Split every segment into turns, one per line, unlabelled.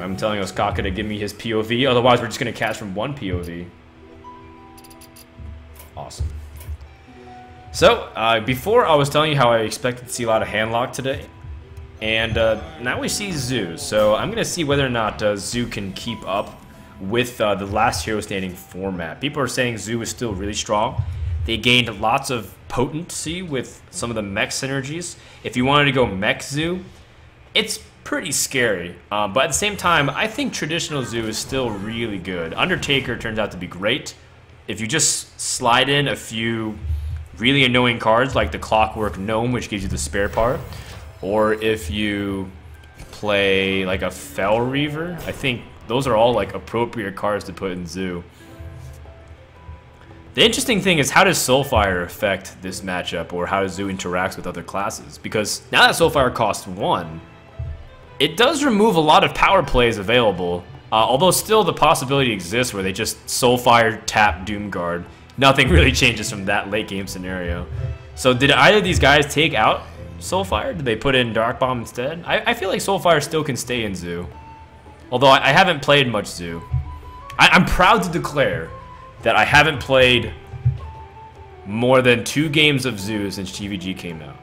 I'm telling Ostkaka to give me his POV, otherwise we're just going to cast from one POV. Awesome. So, before I was telling you how I expected to see a lot of handlock today, and now we see Zoo. So I'm going to see whether or not Zoo can keep up with the last hero standing format. People are saying Zoo is still really strong. They gained lots of potency with some of the mech synergies. If you wanted to go mech Zoo, it's pretty scary. But at the same time, I think traditional Zoo is still really good. Undertaker turns out to be great. If you just slide in a few really annoying cards like the Clockwork Gnome, which gives you the spare part, or if you play like a Fell Reaver, I think those are all like appropriate cards to put in Zoo. The interesting thing is, how does Soulfire affect this matchup, or how Zoo interacts with other classes? Because now that Soulfire costs 1, it does remove a lot of power plays available, although still the possibility exists where they just Soulfire, tap, Doomguard. Nothing really changes from that late game scenario. So did either of these guys take out Soulfire? Did they put in Dark Bomb instead? I feel like Soulfire still can stay in Zoo. Although I haven't played much Zoo. I'm proud to declare that I haven't played more than 2 games of Zoo since GVG came out.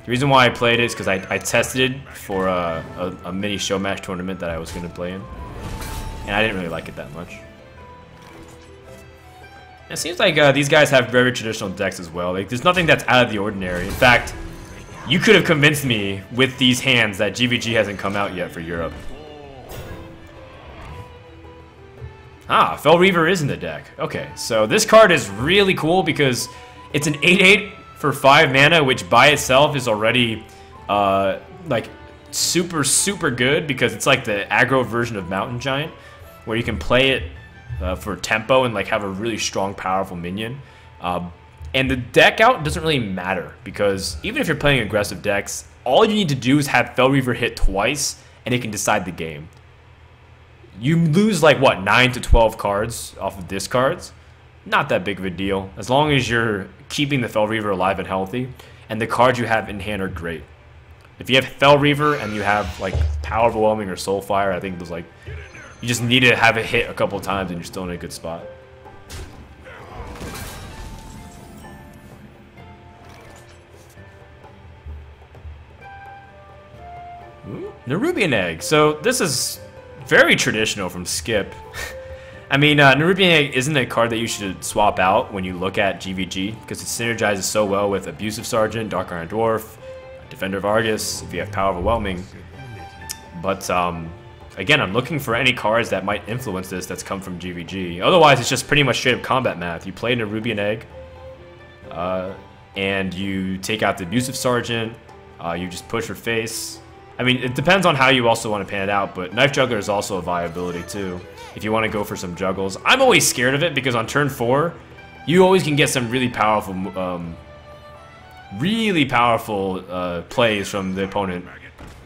The reason why I played it is because I tested it for a mini show match tournament that I was going to play in. And I didn't really like it that much. It seems like these guys have very traditional decks as well. Like, there's nothing that's out of the ordinary. In fact, you could have convinced me with these hands that GVG hasn't come out yet for Europe. Ah, Fell Reaver is in the deck. Okay, so this card is really cool because it's an 8/8 for 5 mana, which by itself is already like super good because it's like the aggro version of Mountain Giant, where you can play it for tempo and like have a really strong, powerful minion. And the deck out doesn't really matter because even if you're playing aggressive decks, all you need to do is have Fell Reaver hit twice and it can decide the game. You lose like what, 9 to 12 cards off of discards. Not that big of a deal as long as you're keeping the Fell Reaver alive and healthy, and the cards you have in hand are great. If you have Fell Reaver and you have like Power Overwhelming or Soulfire, I think there's like, you just need to have it hit a couple times and you're still in a good spot. Ooh, Nerubian Egg. So this is very traditional from Skip. I mean, Nerubian Egg isn't a card that you should swap out when you look at GVG because it synergizes so well with Abusive Sergeant, Dark Iron Dwarf, Defender of Argus, if you have Power Overwhelming. But again, I'm looking for any cards that might influence this that's come from GVG. Otherwise, it's just pretty much straight up combat math. You play Nerubian Egg, and you take out the Abusive Sergeant, you just push for face. I mean, it depends on how you also want to pan it out, but Knife Juggler is also a viability too, if you want to go for some juggles. I'm always scared of it because on turn 4, you always can get some really powerful plays from the opponent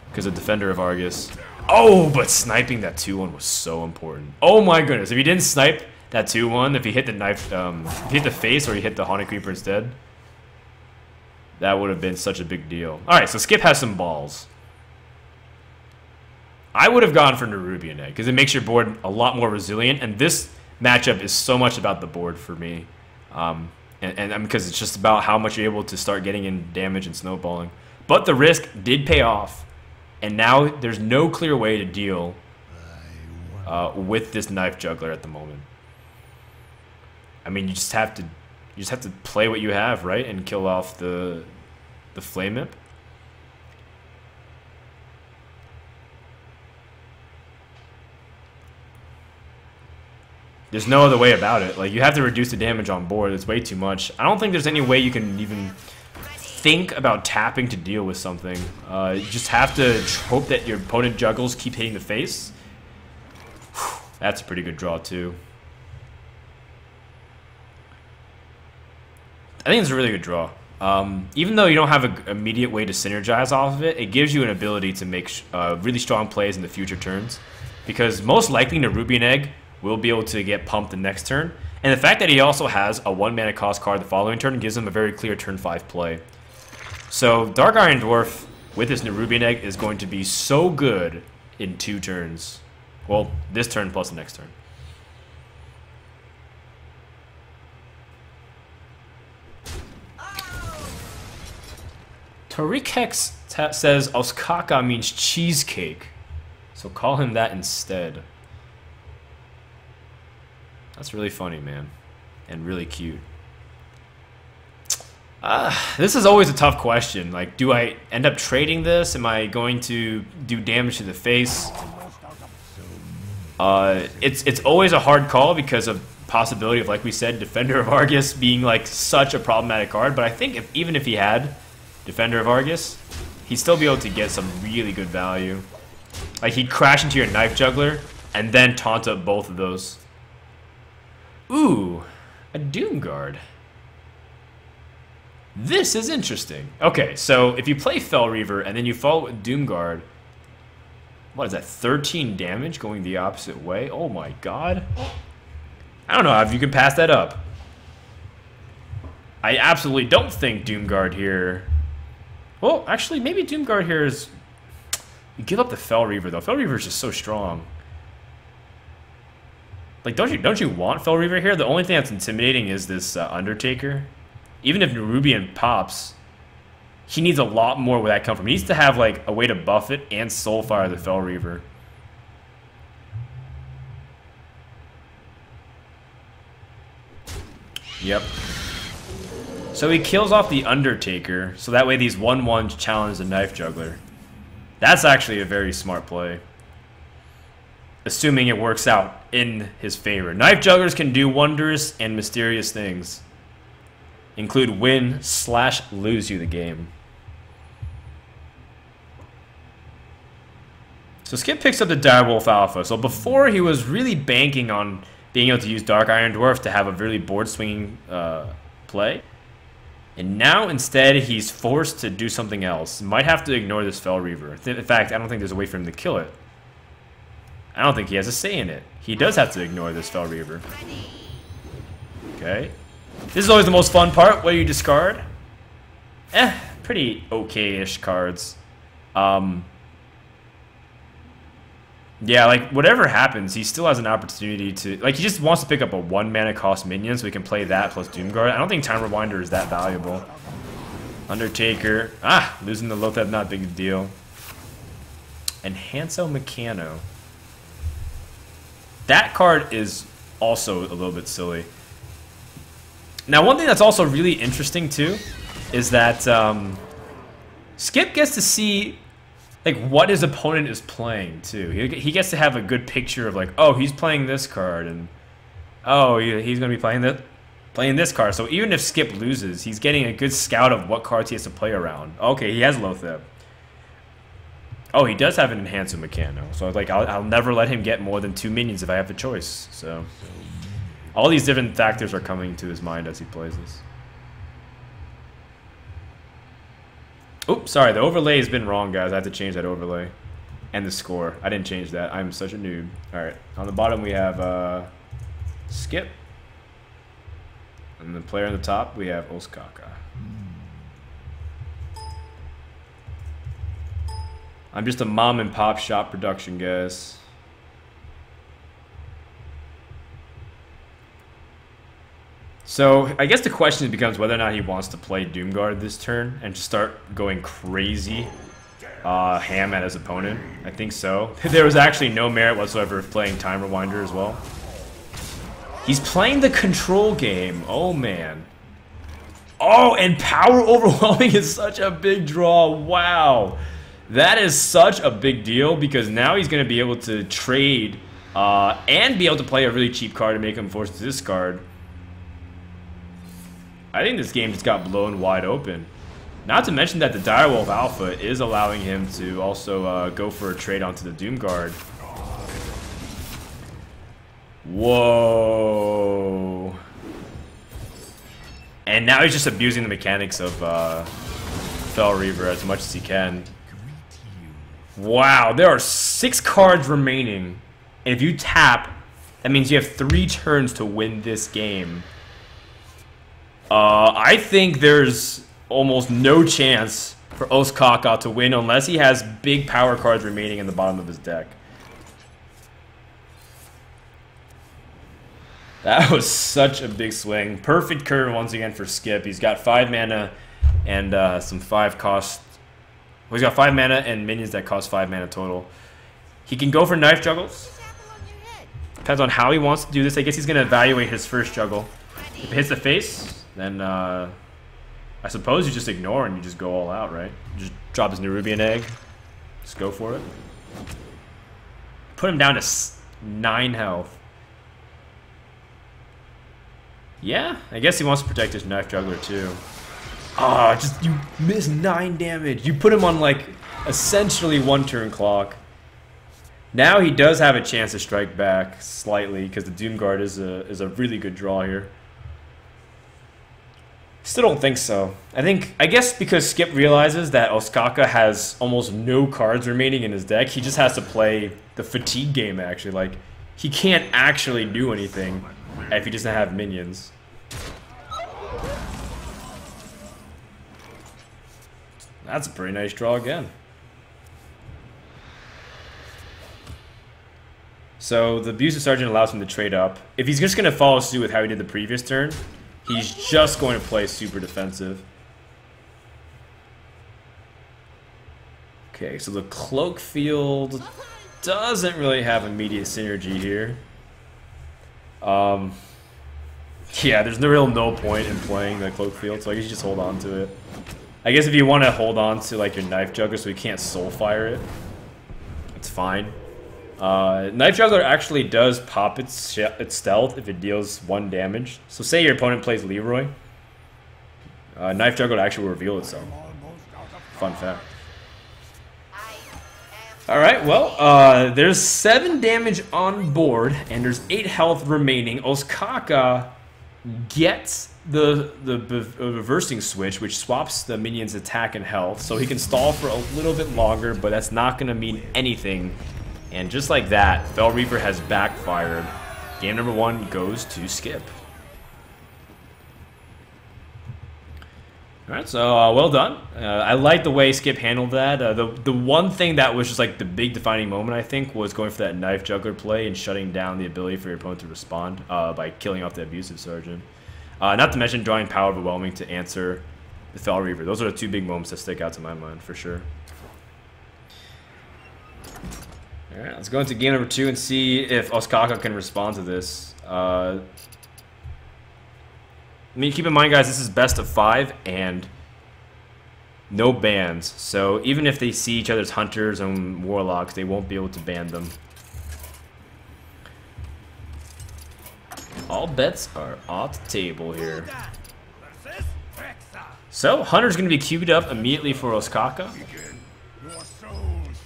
because of Defender of Argus. Oh, but sniping that 2-1 was so important. Oh my goodness, if you didn't snipe that 2-1, if you hit the knife, if you hit the face or you hit the Haunted Creeper instead, that would have been such a big deal. Alright, so Skip has some balls. I would have gone for Nerubian Egg because it makes your board a lot more resilient, and this matchup is so much about the board for me. And because it's just about how much you're able to start getting in damage and snowballing. But the risk did pay off, and now there's no clear way to deal with this Knife Juggler at the moment. I mean, you just have to play what you have, right, and kill off the Flame Imp. There's no other way about it. Like, you have to reduce the damage on board. It's way too much. I don't think there's any way you can even think about tapping to deal with something. You just have to hope that your opponent juggles, keep hitting the face. Whew, that's a pretty good draw, too. I think it's a really good draw. Even though you don't have an immediate way to synergize off of it, it gives you an ability to make really strong plays in the future turns. Because most likely, Nerubian Egg will be able to get pumped the next turn. And the fact that he also has a 1 mana cost card the following turn gives him a very clear turn 5 play. So Dark Iron Dwarf with this Nerubian Egg is going to be so good in 2 turns. Well, this turn plus the next turn. Tariq Hex says Ostkaka means cheesecake, so call him that instead. That's really funny, man, and really cute. This is always a tough question. Like, do I end up trading this? Am I going to do damage to the face? It's always a hard call because of possibility of, like we said, Defender of Argus being like such a problematic card. But I think even if he had Defender of Argus, he'd still be able to get some really good value. Like, he'd crash into your Knife Juggler and then taunt up both of those. Ooh, a Doomguard. This is interesting. Okay, so if you play Fel Reaver and then you follow with Doomguard, what is that, 13 damage going the opposite way? Oh my god. I don't know if you can pass that up. I absolutely don't think Doomguard here... Well, actually, maybe Doomguard here is... You give up the Fel Reaver, though. Fel Reaver is just so strong. Like, don't you want Fel Reaver here? The only thing that's intimidating is this Undertaker. Even if Nerubian pops, he needs a lot more where that comes from. He needs to have, like, a way to buff it and Soulfire the Fel Reaver. Yep. So he kills off the Undertaker, so that way these 1/1s challenge the Knife Juggler. That's actually a very smart play. Assuming it works out in his favor. Knife Jugglers can do wondrous and mysterious things. Include win/lose you the game. So Skip picks up the Direwolf Alpha. So before he was really banking on being able to use Dark Iron Dwarf to have a really board swinging play. And now instead he's forced to do something else. Might have to ignore this Fel Reaver. In fact, I don't think there's a way for him to kill it. I don't think he has a say in it. He does have to ignore this Fel Reaver. Okay. This is always the most fun part. What do you discard? Pretty okay-ish cards. Yeah, like, whatever happens, he still has an opportunity to... Like, he just wants to pick up a 1-mana cost minion so he can play that plus Doomguard. I don't think Time Rewinder is that valuable. Undertaker. Losing the Lotheb, not a big deal. And Hanso Meccano. That card is also a little bit silly. Now, one thing that's also really interesting, too, is that Skip gets to see... like, what his opponent is playing, too. He gets to have a good picture of, like, oh, he's playing this card, and oh, he's going to be playing this card. So even if Skip loses, he's getting a good scout of what cards he has to play around. Okay, he has Lotheb. Oh, he does have an Enhancer Meccano. So, like, I'll never let him get more than 2 minions if I have the choice. So, all these different factors are coming to his mind as he plays this. Oops, sorry, the overlay has been wrong, guys. I have to change that overlay. And the score. I didn't change that. I'm such a noob. Alright, on the bottom we have Skip. And the player on the top, we have Ostkaka. I'm just a mom and pop shop production, guys. So, I guess the question becomes whether or not he wants to play Doomguard this turn and just start going crazy ham at his opponent. I think so. There was actually no merit whatsoever of playing Time Rewinder as well. He's playing the control game. Oh, man. Oh, and Power Overwhelming is such a big draw. Wow. That is such a big deal because now he's going to be able to trade and be able to play a really cheap card to make him forced to discard. I think this game just got blown wide open. Not to mention that the Direwolf Alpha is allowing him to also go for a trade onto the Doomguard. Whoa. And now he's just abusing the mechanics of Fel Reaver as much as he can. Wow, there are 6 cards remaining. And if you tap, that means you have 3 turns to win this game. I think there's almost no chance for Ostkaka to win unless he has big power cards remaining in the bottom of his deck. That was such a big swing. Perfect curve once again for Skip. He's got 5 mana and some 5 cost. Well, he's got 5 mana and minions that cost 5 mana total. He can go for knife juggles. Depends on how he wants to do this. I guess he's going to evaluate his first juggle. If it hits the face, then I suppose you just ignore and you just go all out, right? You just drop his Nerubian egg. Just go for it. Put him down to 9 health. Yeah, I guess he wants to protect his knife juggler too. Ah, just you miss 9 damage. You put him on like essentially 1 turn clock. Now he does have a chance to strike back slightly because the Doomguard is a really good draw here. Still don't think so. I guess because Skip realizes that Ostkaka has almost no cards remaining in his deck, he just has to play the fatigue game actually. Like he can't actually do anything if he doesn't have minions. That's a pretty nice draw again. So the Abusive Sergeant allows him to trade up. If he's just going to follow suit with how he did the previous turn, he's just going to play super defensive. Okay, so the Cloak Field doesn't really have immediate synergy here. Yeah, there's no point in playing the Cloak Field, so I guess you just hold on to it. I guess if you want to hold on to like your Knife Juggler so you can't Soulfire it, it's fine. Knife Juggler actually does pop its stealth if it deals 1 damage. So say your opponent plays Leroy, Knife Juggler actually will reveal itself. Fun fact. Alright, well, there's 7 damage on board, and there's 8 health remaining. Ostkaka gets the reversing switch, which swaps the minion's attack and health, so he can stall for a little bit longer, but that's not going to mean anything. And just like that, Fel Reaver has backfired. Game number 1 goes to Skip. Alright, so well done. I like the way Skip handled that. The one thing that was just like the big defining moment, I think, was going for that Knife Juggler play and shutting down the ability for your opponent to respond by killing off the Abusive Sergeant. Not to mention drawing Power Overwhelming to answer the Fel Reaver. Those are the 2 big moments that stick out to my mind, for sure. Alright, let's go into game number 2 and see if Ostkaka can respond to this. I mean, keep in mind, guys, this is best of 5 and no bans. So even if they see each other's Hunters and Warlocks, they won't be able to ban them. All bets are off the table here. So, Hunter's going to be queued up immediately for Ostkaka.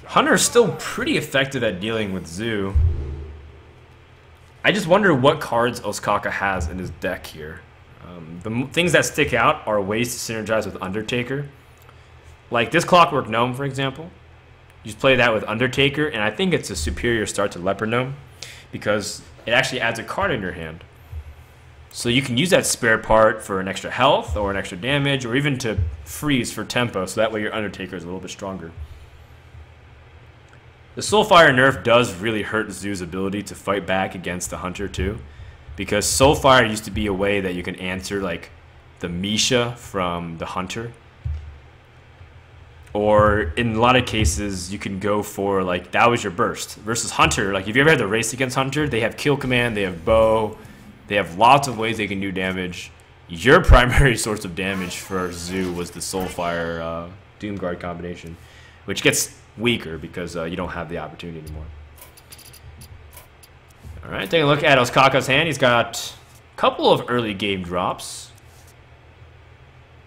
Hunter's still pretty effective at dealing with Zoo. I just wonder what cards Ostkaka has in his deck here. The things that stick out are ways to synergize with Undertaker. Like this Clockwork Gnome, for example. You just play that with Undertaker, and I think it's a superior start to Leper Gnome because it actually adds a card in your hand. So you can use that spare part for an extra health or an extra damage or even to freeze for tempo, so that way your Undertaker is a little bit stronger. The Soulfire nerf does really hurt Zoo's ability to fight back against the Hunter too, because Soulfire used to be a way that you can answer like the Misha from the Hunter. Or in a lot of cases, you can go for like, that was your burst. Versus Hunter, like if you ever had to race against Hunter, they have kill command, they have bow, they have lots of ways they can do damage. Your primary source of damage for Zoo was the Soulfire Doomguard combination, which gets weaker because you don't have the opportunity anymore. Alright, taking a look at Ostkaka's hand. He's got a couple of early game drops.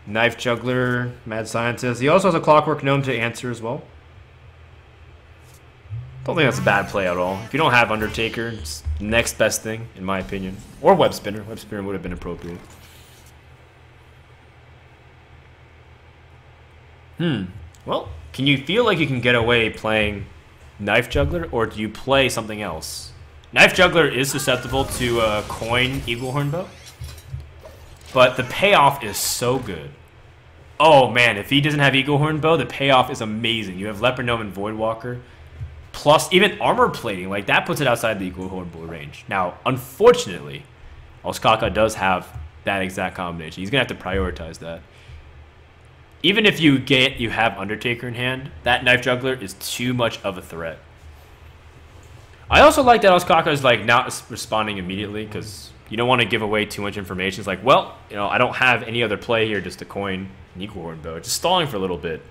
Knife Juggler, Mad Scientist. He also has a Clockwork Gnome to answer as well. Don't think that's a bad play at all. If you don't have Undertaker, it's the next best thing, in my opinion. Or Web Spinner. Web Spinner would have been appropriate. Well, can you feel like you can get away playing Knife Juggler, or do you play something else? Knife Juggler is susceptible to a coin Eaglehorn Bow, but the payoff is so good. Oh man, if he doesn't have Eagle Horn Bow, the payoff is amazing. You have Leopard Gnome and Voidwalker, plus even armor plating. Like, that puts it outside the Eagle Horn Bow range. Now, unfortunately, Ostkaka does have that exact combination. He's gonna have to prioritize that. Even if you have Undertaker in hand, that Knife Juggler is too much of a threat. I also like that Ostkaka is like not responding immediately, because you don't want to give away too much information. It's like, well, you know, I don't have any other play here just to coin an Eagle Horn Bow. Just stalling for a little bit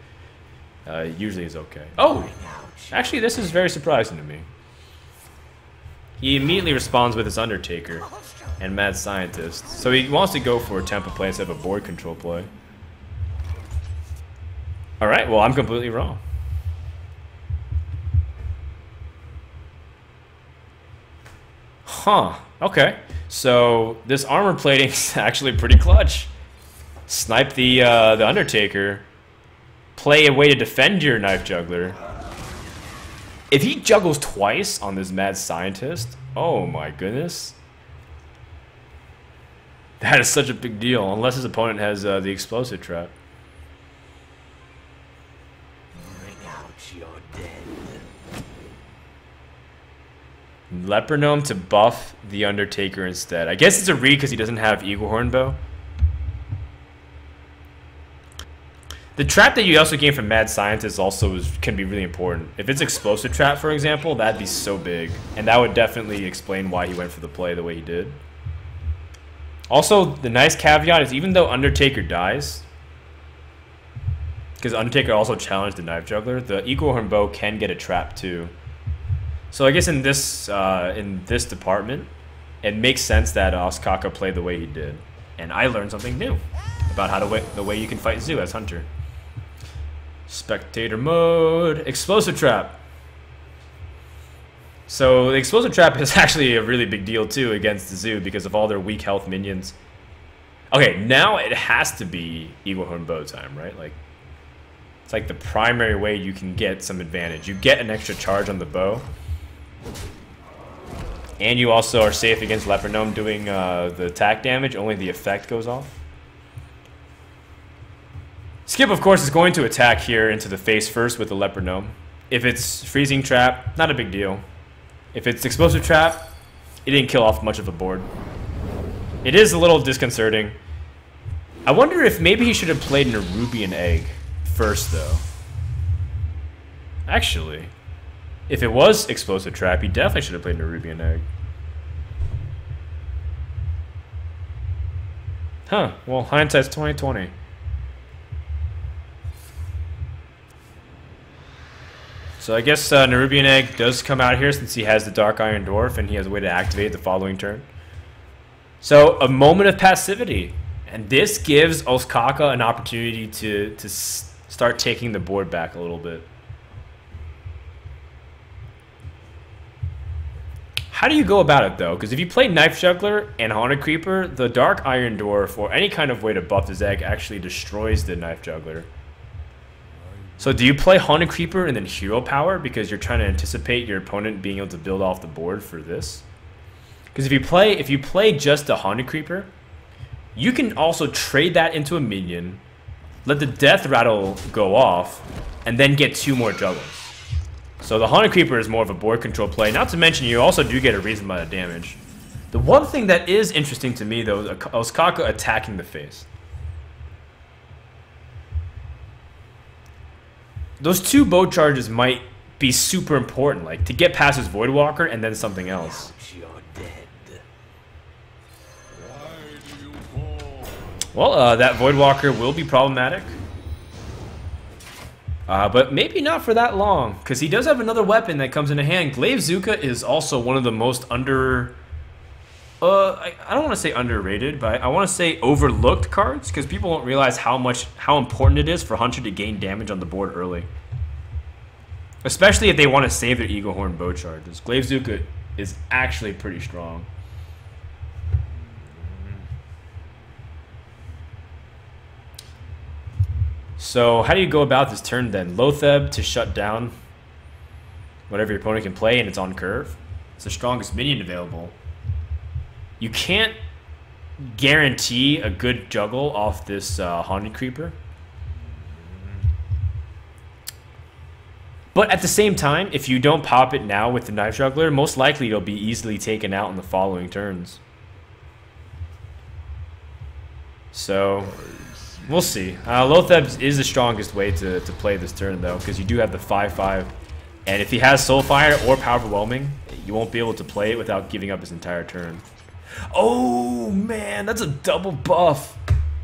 usually is okay. Oh, actually, this is very surprising to me. He immediately responds with his Undertaker and Mad Scientist. So he wants to go for a tempo play instead of a board control play. Alright, well, I'm completely wrong. Huh, okay. So this armor plating is actually pretty clutch. Snipe the Undertaker. Play a way to defend your Knife Juggler. If he juggles twice on this Mad Scientist, oh my goodness. That is such a big deal, unless his opponent has the Explosive Trap. Leopard Gnome to buff the Undertaker instead. I guess it's a read because he doesn't have Eagle Horn Bow. The trap that you also gain from Mad Scientist also can be really important. If it's Explosive Trap, for example, that'd be so big. And that would definitely explain why he went for the play the way he did. Also, the nice caveat is even though Undertaker dies, because Undertaker also challenged the Knife Juggler, the Eagle Horn Bow can get a trap too. So I guess in this department, it makes sense that Ostkaka played the way he did. And I learned something new about the way you can fight Zoo as Hunter. Spectator mode, Explosive Trap. So the Explosive Trap is actually a really big deal too against the Zoo because of all their weak health minions. Okay, now it has to be Eagle Horn Bow time, right? Like, it's like the primary way you can get some advantage. You get an extra charge on the bow. And you also are safe against Leopard Gnome doing the attack damage. Only the effect goes off. Skip, of course, is going to attack here into the face first with the Leopard Gnome. If it's Freezing Trap, not a big deal. If it's Explosive Trap, it didn't kill off much of a board. It is a little disconcerting. I wonder if maybe he should have played an Nerubian Egg first, though. Actually, if it was Explosive Trap, he definitely should have played Nerubian Egg. Huh, well, hindsight's 20/20. So I guess Nerubian Egg does come out here since he has the Dark Iron Dwarf and he has a way to activate the following turn. So a moment of passivity. And this gives Ostkaka an opportunity to start taking the board back a little bit. How do you go about it though? Because if you play Knife Juggler and Haunted Creeper, the Dark Iron Dwarf or any kind of way to buff his egg actually destroys the Knife Juggler. So do you play Haunted Creeper and then Hero Power because you're trying to anticipate your opponent being able to build off the board for this? Because if you play just a Haunted Creeper, you can also trade that into a minion, let the Death Rattle go off, and then get 2 more juggles. So the Haunted Creeper is more of a board control play. Not to mention you also do get a reasonable amount of damage. The one thing that is interesting to me though is Ostkaka attacking the face. Those 2 bow charges might be super important, like to get past his Voidwalker and then something else. Well, that Voidwalker will be problematic. But maybe not for that long, because he does have another weapon that comes into hand. Glaive Zuka is also one of the most I don't want to say underrated, but I want to say overlooked cards, because people don't realize how important it is for Hunter to gain damage on the board early. Especially if they want to save their Eagle Horn bow charges. Glaive Zuka is actually pretty strong. So how do you go about this turn then? Lotheb to shut down whatever your opponent can play, and it's on curve. It's the strongest minion available. You can't guarantee a good juggle off this Haunted Creeper. But at the same time, if you don't pop it now with the Knife Juggler, most likely it'll be easily taken out in the following turns. So, we'll see. Lotheb is the strongest way to play this turn, though, because you do have the 5/5. And if he has Soulfire or Power Overwhelming, you won't be able to play it without giving up his entire turn. Oh, man, that's a double buff.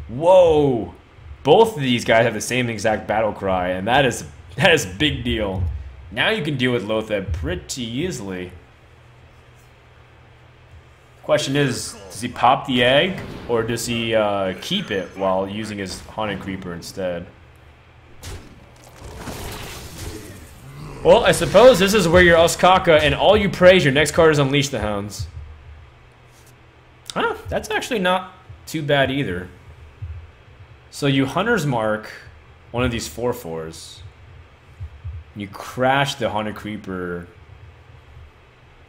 Whoa. Both of these guys have the same exact battle cry, and that is a big deal. Now you can deal with Lotheb pretty easily. Question is, does he pop the egg, or does he keep it while using his Haunted Creeper instead? Well, I suppose this is where you're Ostkaka, and all you pray is your next card is Unleash the Hounds. Huh, that's actually not too bad either. So you Hunter's Mark one of these 4/4s. You crash the Haunted Creeper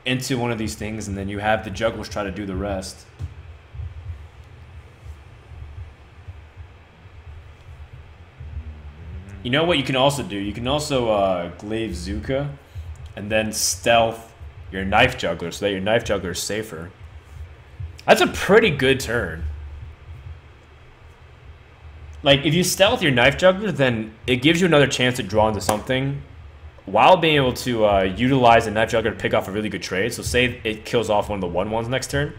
into one of these things, and then you have the Jugglers try to do the rest. You know what you can also do? You can also Glaive Zuka and then stealth your Knife Juggler so that your Knife Juggler is safer. That's a pretty good turn. Like, if you stealth your Knife Juggler, then it gives you another chance to draw into something while being able to utilize the Knife Juggler to pick off a really good trade. So say it kills off one of the 1/1s next turn.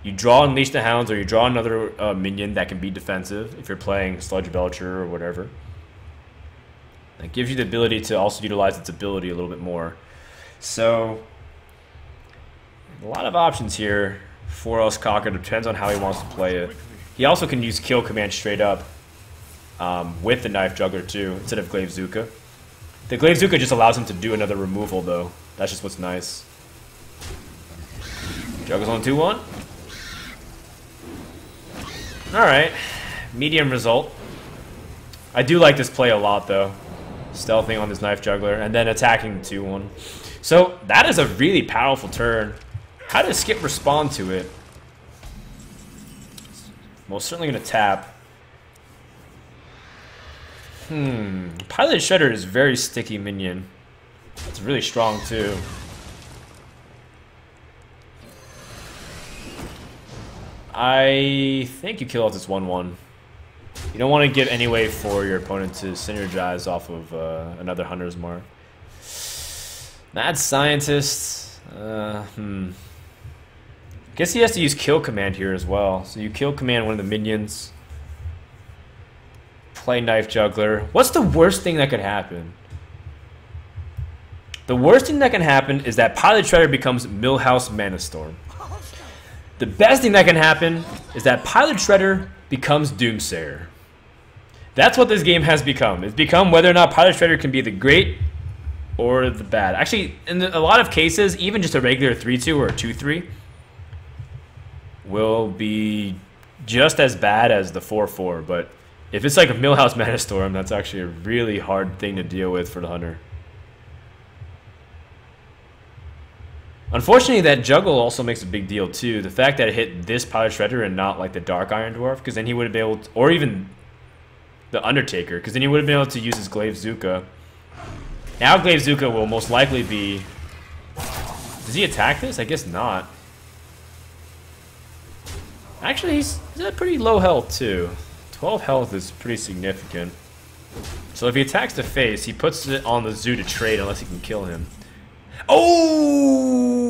You draw Unleash the Hounds, or you draw another minion that can be defensive if you're playing Sludge Belcher or whatever. It gives you the ability to also utilize its ability a little bit more. So, a lot of options here for Ostkaka. Depends on how he wants to play it. He also can use Kill Command straight up with the Knife Juggler too, instead of Glaive Zuka. The Glaive Zuka just allows him to do another removal though. That's just what's nice. Juggles on 2/1. Alright, medium result. I do like this play a lot though. Stealthing on this Knife Juggler and then attacking the 2/1. So that is a really powerful turn. How does Skip respond to it? Most certainly going to tap. Pilot Shredder is a very sticky minion. It's really strong too. I think you kill off this 1/1. You don't want to give any way for your opponent to synergize off of another Hunter's Mark. Mad Scientist. Guess he has to use Kill Command here as well. So you Kill Command one of the minions. Play Knife Juggler. What's the worst thing that could happen? The worst thing that can happen is that Pilot Shredder becomes Millhouse Mana Storm. The best thing that can happen is that Pilot Shredder becomes Doomsayer. That's what this game has become. It's become whether or not Pilot Shredder can be the great or the bad. Actually, in a lot of cases, even just a regular 3/2 or a 2/3 will be just as bad as the 4/4. But if it's like a Millhouse Mana Storm, that's actually a really hard thing to deal with for the Hunter. Unfortunately, that Juggle also makes a big deal too. The fact that it hit this Pilot Shredder and not like the Dark Iron Dwarf, because then he would have been able to, or even the Undertaker, because then he would have been able to use his Glaive Zuka. Now Glaive Zuka will most likely be... Does he attack this? I guess not. Actually, he's at pretty low health too. 12 health is pretty significant. So if he attacks the face, he puts it on the Zoo to trade unless he can kill him. Oh!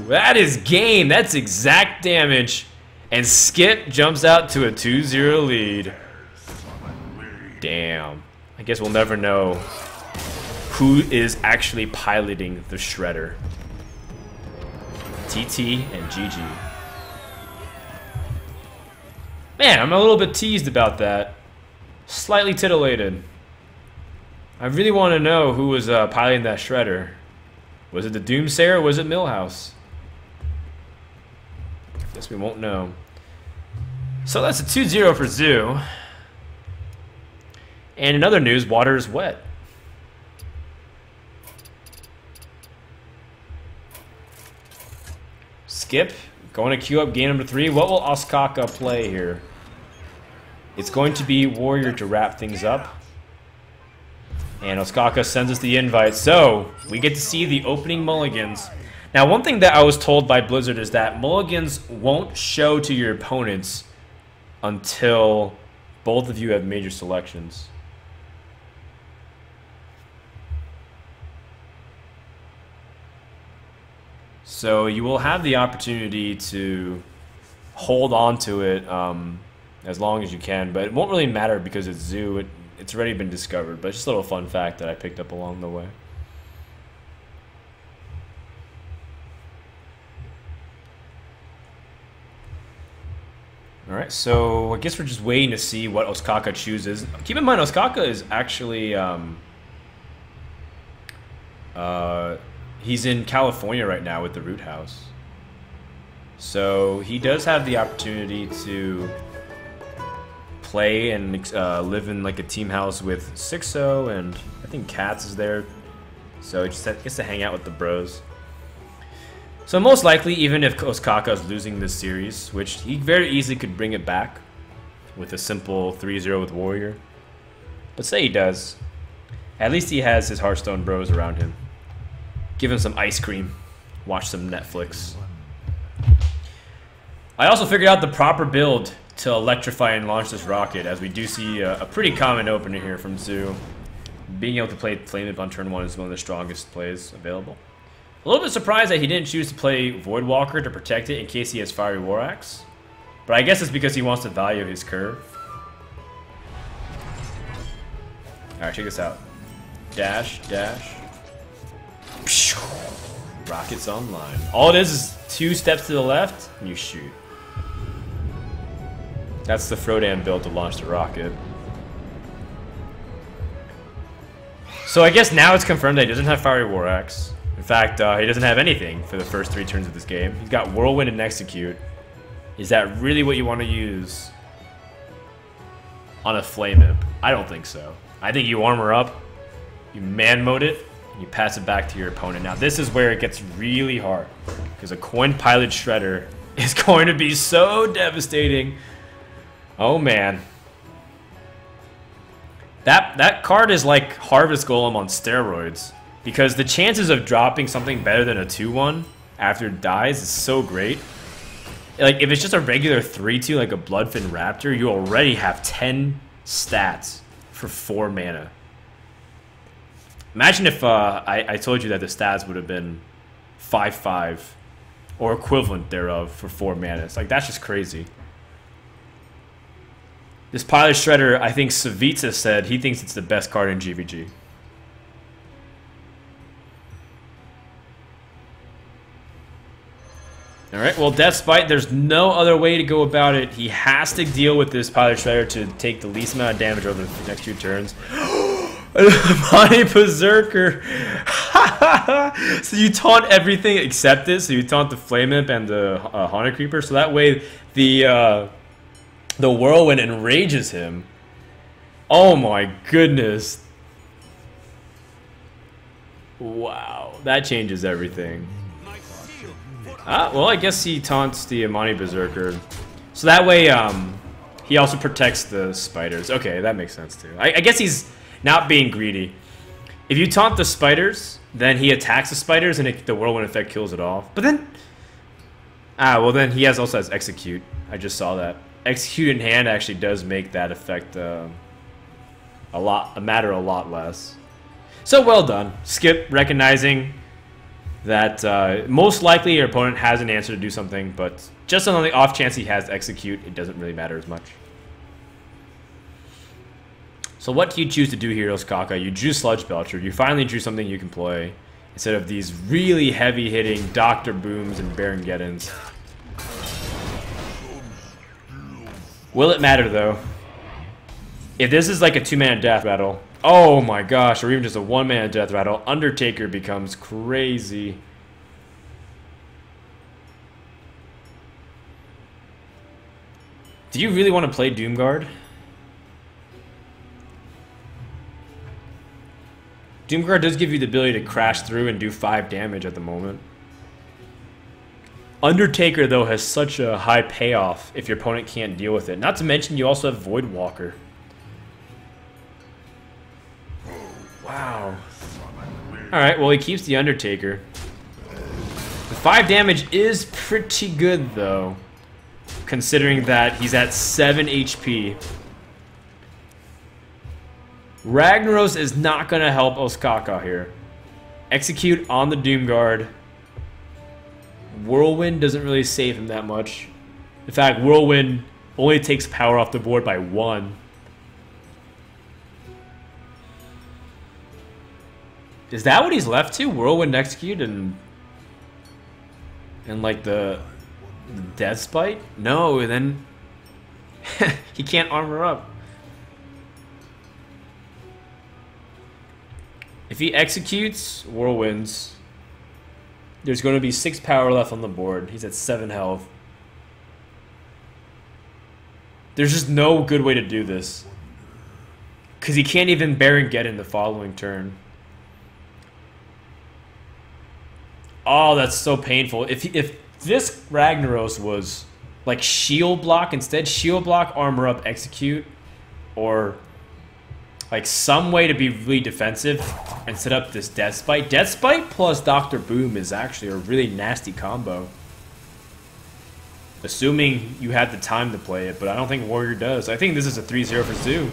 That is game. That's exact damage. And Skip jumps out to a 2-0 lead. Damn. I guess we'll never know who is actually piloting the Shredder. TT and GG. Man, I'm a little bit teased about that. Slightly titillated. I really want to know who was piloting that Shredder. Was it the Doomsayer or was it Millhouse? Guess we won't know. So that's a 2-0 for Zoo. And in other news, water is wet. Skip, going to queue up game number 3. What will Ostkaka play here? It's going to be Warrior to wrap things up. And Ostkaka sends us the invite, so we get to see the opening mulligans. Now, one thing that I was told by Blizzard is that mulligans won't show to your opponents until both of you have made your selections. So you will have the opportunity to hold on to it as long as you can, but it won't really matter because it's zoo. It's already been discovered, but it's just a little fun fact that I picked up along the way. Alright, so I guess we're just waiting to see what Ostkaka chooses. Keep in mind, Ostkaka is actually, he's in California right now with the Root House. So he does have the opportunity to play and live in like a team house with Sixo, and I think Katz is there. So he just gets to hang out with the bros. So most likely, even if Ostkaka is losing this series, which he very easily could bring it back with a simple 3-0 with Warrior. But say he does, at least he has his Hearthstone bros around him. Give him some ice cream, watch some Netflix. I also figured out the proper build to electrify and launch this rocket, as we do see a pretty common opener here from Zoo. Being able to play Flame Whip on turn 1 is one of the strongest plays available. A little bit surprised that he didn't choose to play Voidwalker to protect it in case he has Fiery War Axe. But I guess it's because he wants to value his curve. Alright, check this out. Dash, dash. Rockets online. All it is 2 steps to the left, and you shoot. That's the Frodan build to launch the rocket. So I guess now it's confirmed that he doesn't have Fiery War Axe. In fact, he doesn't have anything for the first 3 turns of this game. He's got Whirlwind and Execute. Is that really what you want to use on a Flame Imp? I don't think so. I think you armor up, you man mode it, and you pass it back to your opponent. Now this is where it gets really hard, because a Coin Pilot Shredder is going to be so devastating. Oh man. That card is like Harvest Golem on steroids. Because the chances of dropping something better than a 2-1 after it dies is so great. Like, if it's just a regular 3-2, like a Bloodfin Raptor, you already have 10 stats for 4 mana. Imagine if I told you that the stats would have been 5-5, or equivalent thereof, for 4 mana. It's like, that's just crazy. This Pilot Shredder, I think Savitsa said he thinks it's the best card in GVG. Alright, well, Death Spite, there's no other way to go about it. He has to deal with this Pilot Shredder to take the least amount of damage over the next 2 turns. Money Berserker! So you taunt everything except this. So you taunt the Flame Imp and the Haunted Creeper. So that way the Whirlwind enrages him. Oh my goodness. Wow, that changes everything. Well, I guess he taunts the Amani Berserker. So that way, he also protects the spiders. Okay, that makes sense too. I guess he's not being greedy. If you taunt the spiders, then he attacks the spiders and the Whirlwind effect kills it off. But then... well then he also has Execute. I just saw that. Execute in hand actually does make that effect matter a lot less. So well done. Skip recognizing that most likely your opponent has an answer to do something, but just on the off chance he has Execute, it doesn't really matter as much. So what do you choose to do here, Ostkaka? You drew Sludge Belcher. You finally drew something you can play, instead of these really heavy-hitting Dr. Booms and Baron Geddons. Will it matter, though? If this is like a 2-mana death battle, oh my gosh, or even just a 1-mana death rattle, Undertaker becomes crazy. Do you really want to play Doomguard? Doomguard does give you the ability to crash through and do 5 damage at the moment. Undertaker, though, has such a high payoff if your opponent can't deal with it. Not to mention, you also have Voidwalker. Wow, Wow. Alright, well he keeps the Undertaker. The 5 damage is pretty good though, considering that he's at 7 HP. Ragnaros is not going to help Ostkaka here. Execute on the Doomguard. Whirlwind doesn't really save him that much. In fact, Whirlwind only takes power off the board by 1. Is that what he's left to? Whirlwind Execute and like the Death Spite? No, then he can't armor up. If he executes Whirlwinds, there's going to be 6 power left on the board. He's at 7 health. There's just no good way to do this, because he can't even Baron get in the following turn. Oh, that's so painful. If this Ragnaros was like shield block instead, shield block, armor up, execute, or like some way to be really defensive and set up this Death Spite. Death Spite plus Dr. Boom is actually a really nasty combo. Assuming you had the time to play it, but I don't think Warrior does. I think this is a 3-0 for Zoo.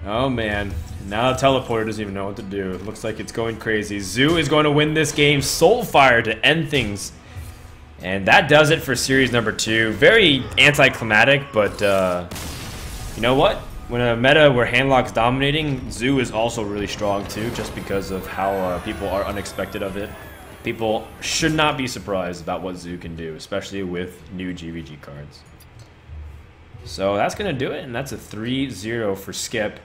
Oh man, now the teleporter doesn't even know what to do. It looks like it's going crazy. Zoo is going to win this game. Soulfire to end things. And that does it for series number 2. Very anticlimactic, but you know what? When a meta where Handlock's dominating, Zoo is also really strong too, just because of how people are unexpected of it. People should not be surprised about what Zoo can do, especially with new GVG cards. So that's going to do it, and that's a 3-0 for Skip.